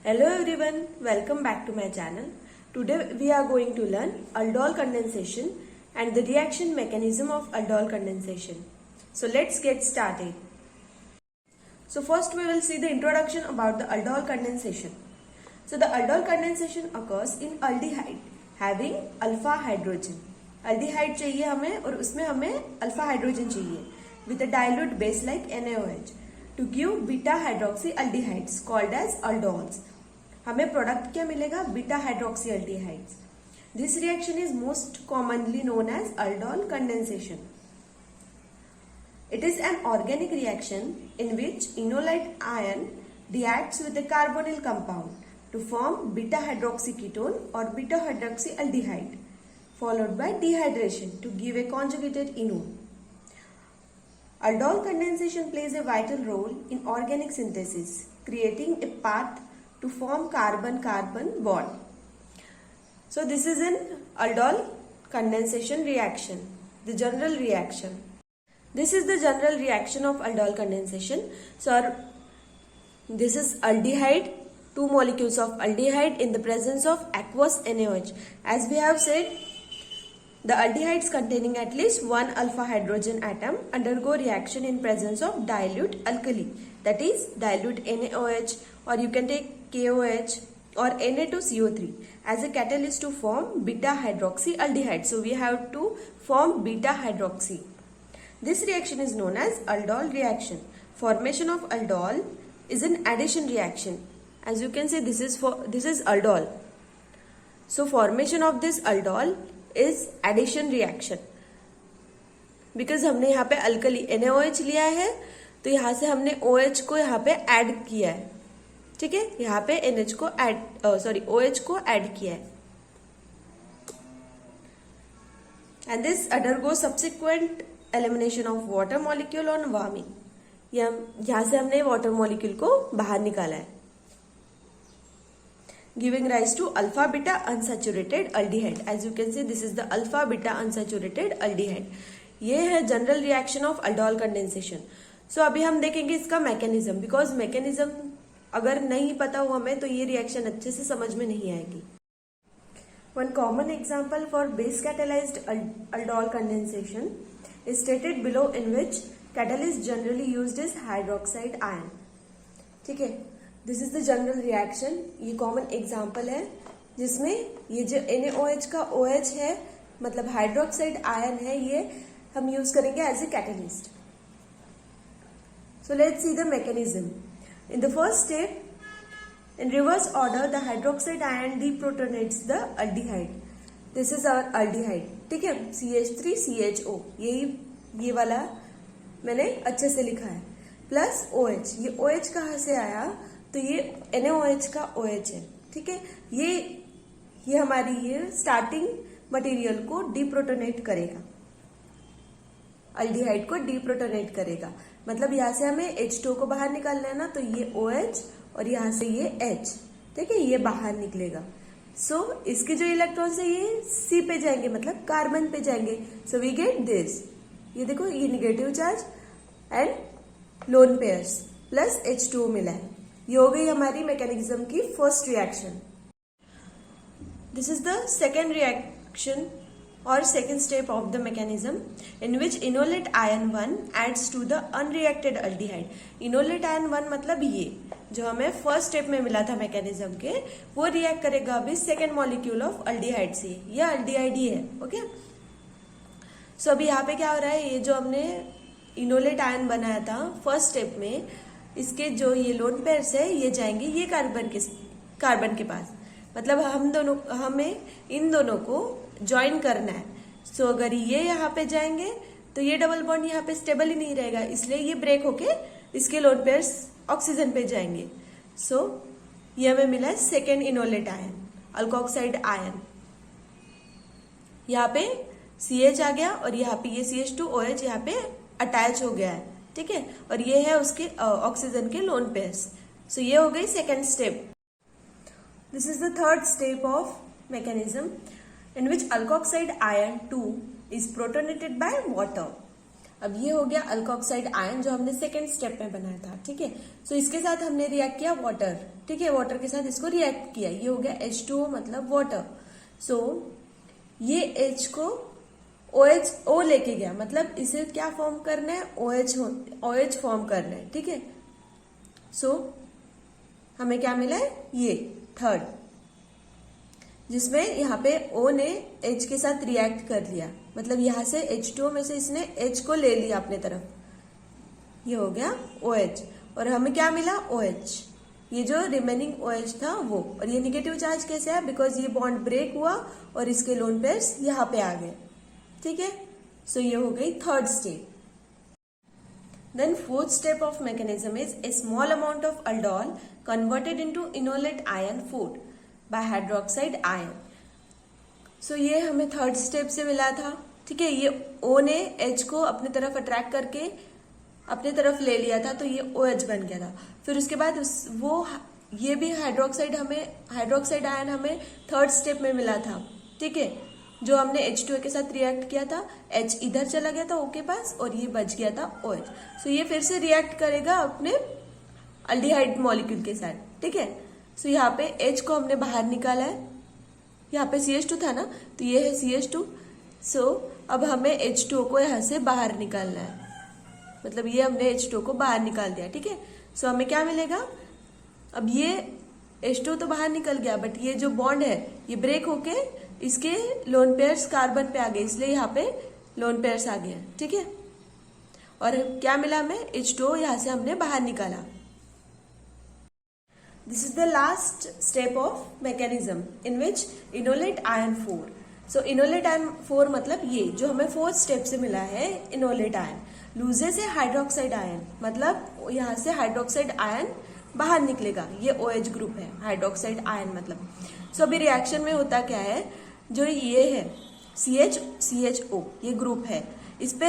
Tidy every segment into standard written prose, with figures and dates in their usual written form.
Hello everyone, welcome back to my channel. Today we are going to learn aldol condensation and the reaction mechanism of aldol condensation. So let's get started. So first we will see the introduction about the aldol condensation. So the aldol condensation occurs in aldehyde having alpha hydrogen. Aldehyde चाहिए हमें और उसमें हमें alpha hydrogen चाहिए with a dilute base like NaOH to give beta hydroxy aldehydes called as aldols. हमें product क्या मिलेगा? Beta hydroxy aldehydes. This reaction is most commonly known as aldol condensation. It is an organic reaction in which enolate ion reacts with a carbonyl compound to form beta hydroxy ketone or beta hydroxy aldehyde followed by dehydration to give a conjugated enone. Aldol condensation plays a vital role in organic synthesis, creating a path to form carbon-carbon bond. So this is an aldol condensation reaction, the general reaction. This is the general reaction of aldol condensation. So this is aldehyde, two molecules of aldehyde in the presence of aqueous NaOH. As we have said, the aldehydes containing at least one alpha hydrogen atom undergo reaction in presence of dilute alkali, that is dilute NaOH, or you can take KOH or Na2CO3 as a catalyst to form beta hydroxy aldehyde. So we have to form beta hydroxy. This reaction is known as aldol reaction. Formation of aldol is an addition reaction. As you can see, this is aldol. So formation of this aldol is addition reaction. Because हमने यहाँ पे alkali NaOH लिया है तो यहाँ से हमने OH को यहाँ पे ऐड किया है. ठीक है, यहाँ पे NH को OH को ऐड किया है. And this undergoes subsequent elimination of water molecule on warming. यहाँ से हमने water molecule को बाहर निकाला है, giving rise to alpha beta unsaturated aldehyde. As you can see, this is the alpha beta unsaturated aldehyde. ये है general reaction of aldol condensation. So अभी हम देखेंगे इसका मैकेनिज्म, बिकॉज मैकेनिज्म अगर नहीं पता हो हमें तो ये रिएक्शन अच्छे से समझ में नहीं आएगी. One common example for base catalysed aldol condensation is stated below, in which catalyst generally used is hydroxide ion. ठीक है, this is the general reaction. ये कॉमन एग्जाम्पल है जिसमें ये जो NaOH का OH है, मतलब हाइड्रोक्साइड आयन है, ये हम यूज करेंगे as a catalyst. So let's see the mechanism. In the first step, in reverse order, the hydroxide ion deprotonates the aldehyde. This is our aldehyde. ठीक है, CH3CHO, ये वाला मैंने अच्छे से लिखा है, प्लस OH. ये OH कहाँ से आया? तो ये NaOH का OH है. ठीक है, ये हमारी ये स्टार्टिंग मटेरियल को डीप्रोटोनेट करेगा, अल्डिहाइड को डीप्रोटोनेट करेगा. मतलब यहाँ से हमें H2 को बाहर निकालना है ना, तो ये OH और यहाँ से ये H, ठीक है, ये बाहर निकलेगा. सो इसके जो इलेक्ट्रॉन्स है ये C पे जाएंगे, मतलब कार्बन पे जाएंगे. So we get this. ये देखो, ये negative charge and lone pairs plus H2 मिला है. ये हो गई हमारी मैकेनिज्म की first reaction. This is the second reaction or second step of the mechanism, in which enolate ion 1 adds to the unreacted aldehyde. enolate ion 1 मतलब ये जो हमें फर्स्ट स्टेप में मिला था मैकेनिज्म के, वो रिएक्ट करेगा अभी सेकेंड मॉलिक्यूल ऑफ अल्डिहाइड से. ये अल्डिहाइड ही है. ओके, सो अभी यहाँ पे क्या हो रहा है, ये जो हमने इनोलेट आयन बनाया था फर्स्ट स्टेप में, इसके जो ये लोन पेयर्स है ये जाएंगे ये कार्बन के पास. मतलब हमें इन दोनों को ज्वाइन करना है. सो अगर ये यहाँ पे जाएंगे तो ये डबल बॉन्ड यहाँ पे स्टेबल ही नहीं रहेगा, इसलिए ये ब्रेक होके इसके लोन पेयर्स ऑक्सीजन पे जाएंगे. सो ये हमें मिला है second enolate ion, alkoxide ion. यहाँ पे CH आ गया और यहाँ पे ये CH2OH यहाँ पे अटैच हो गया है. ठीक है, और ये है उसके ऑक्सीजन के लोन पेयर्स. सो ये हो गई second step. This is the third step of mechanism, in which alkoxide ion 2 is protonated by water. अब ये हो गया अल्कोक्साइड आयन जो हमने सेकेंड स्टेप में बनाया था, ठीक है। सो इसके साथ हमने रिएक्ट किया वाटर, ठीक है, वाटर के साथ इसको रिएक्ट किया, ये हो गया H2O मतलब वाटर। सो ये H को OH लेके गया, मतलब इसे क्या फॉर्म करना है, OH फॉर्म करना है, ठीक है। सो हमें क्या मिला है, ये थर्ड, जिसमें यहाँ पे O ने H के साथ रिएक्ट कर लिया, मतलब यहां से H2O में से इसने H को ले लिया अपने तरफ, ये हो गया OH, और हमें क्या मिला OH, ये जो रिमेनिंग OH था वो। और ये निगेटिव चार्ज कैसे है, बिकॉज ये बॉन्ड ब्रेक हुआ और इसके लोन पेयर्स यहाँ पे आ गए, ठीक है। सो ये हो गई third step. Then fourth step of mechanism is a small amount of aldol converted into enolate ion 4 by hydroxide ion. So ये हमें थर्ड स्टेप से मिला था, ठीक है। ये O ने H को अपने तरफ अट्रैक्ट करके अपने तरफ ले लिया था, तो ये OH बन गया था। फिर उसके बाद ये भी हाइड्रोक्साइड आयन हमें थर्ड स्टेप में मिला था, ठीक है। जो हमने H2O के साथ रिएक्ट किया था, H इधर चला गया था O के पास और ये बच गया था OH। सो ये फिर से रिएक्ट करेगा अपने अल्डिहाइड मॉलिक्यूल के साथ, ठीक है। सो यहाँ पे H को हमने बाहर निकाला है, यहाँ पे CH2 था ना, तो ये है CH2। सो अब हमें H2O को यहाँ से बाहर निकालना है, मतलब ये हमने H2O को बाहर निकाल दिया, ठीक है। सो हमें क्या मिलेगा, अब ये H2O तो बाहर निकल गया, बट ये जो बॉन्ड है ये ब्रेक होके इसके लोन पेयर्स कार्बन पे आ गए, इसलिए यहाँ पे लोन पेयर्स आ गए, ठीक है। और क्या मिला हमें, H2O यहाँ से हमने बाहर निकाला। This is the last step of mechanism in which enolate ion 4। So enolate ion 4 मतलब ये जो हमें फोर्थ स्टेप से मिला है, इनोलेट आयन लूजे से हाइड्रोक्साइड आयन, मतलब यहाँ से हाइड्रोक्साइड आयन बाहर निकलेगा, ये OH ग्रुप है, हाइड्रोक्साइड आयन मतलब। सो अभी रिएक्शन में होता क्या है, जो ये है CHO ये ग्रुप है, इस पे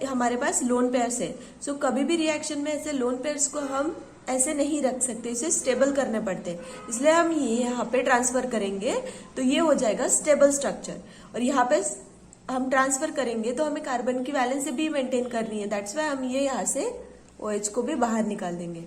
हमारे पास लोन पेयर्स है। सो कभी भी रिएक्शन में ऐसे लोन पेयर्स को हम ऐसे नहीं रख सकते, इसे स्टेबल करने पड़ते, इसलिए हम ये यहाँ पे ट्रांसफर करेंगे, तो ये हो जाएगा स्टेबल स्ट्रक्चर। और यहाँ पे हम ट्रांसफर करेंगे तो हमें कार्बन की वैलेंसी भी मेंटेन करनी है, दैट्स वाई हम ये यहाँ से OH को भी बाहर निकाल देंगे,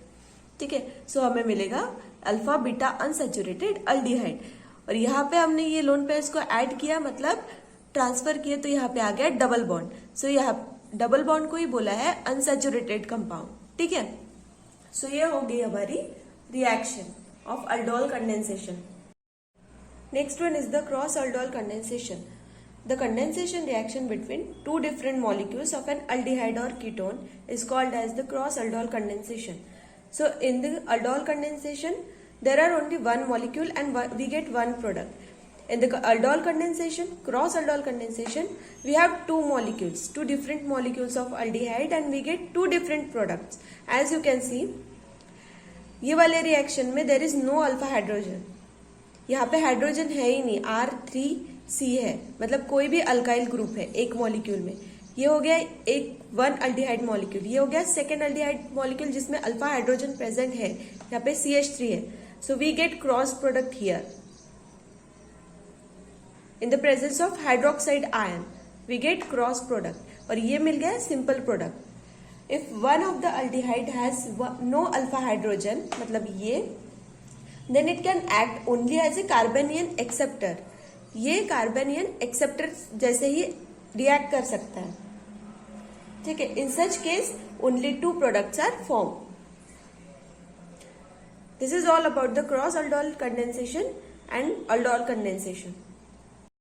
ठीक है। सो हमें मिलेगा अल्फा बीटा अनसैचुरेटेड अल्डिहाइड, और यहाँ पे हमने ये लोन पेयर्स को ऐड किया, मतलब ट्रांसफर किया, तो यहाँ पे आ गया डबल बॉन्ड। सो यहाँ डबल बॉन्ड को ही बोला है अनसैचुरेटेड कंपाउंड, ठीक है। सो ये हो गई हमारी reaction of aldol condensation. Next one is the cross aldol condensation. The condensation reaction between two different molecules of an aldehyde or ketone is called as the cross aldol condensation. So in the aldol condensation, there are only one molecule and we get one product. In the aldol condensation, cross aldol condensation, we have two molecules, two different molecules of aldehyde, and we get two different products. As you can see, ये वाले reaction में there is no alpha hydrogen. यहाँ पे hydrogen है ही नहीं, R3C है, मतलब कोई भी अल्काइल ग्रुप है एक मॉलिक्यूल में। ये हो गया वन अल्डिहाइड मॉलिक्यूल, ये हो गया सेकेंड अल्डिहाइड मॉलिक्यूल जिसमें अल्फा हाइड्रोजन प्रेजेंट है, यहाँ पे CH3 है। So we get cross product here in the presence of hydroxide ion, we get cross product, और ये मिल गया simple product. If one of the aldehyde has no alpha hydrogen, मतलब ये, then it can act only as a carbanion acceptor. ये कार्बेनियन acceptor जैसे ही react कर सकता है, ठीक है। In such case only two products are form. This is all about the cross aldol condensation and aldol condensation.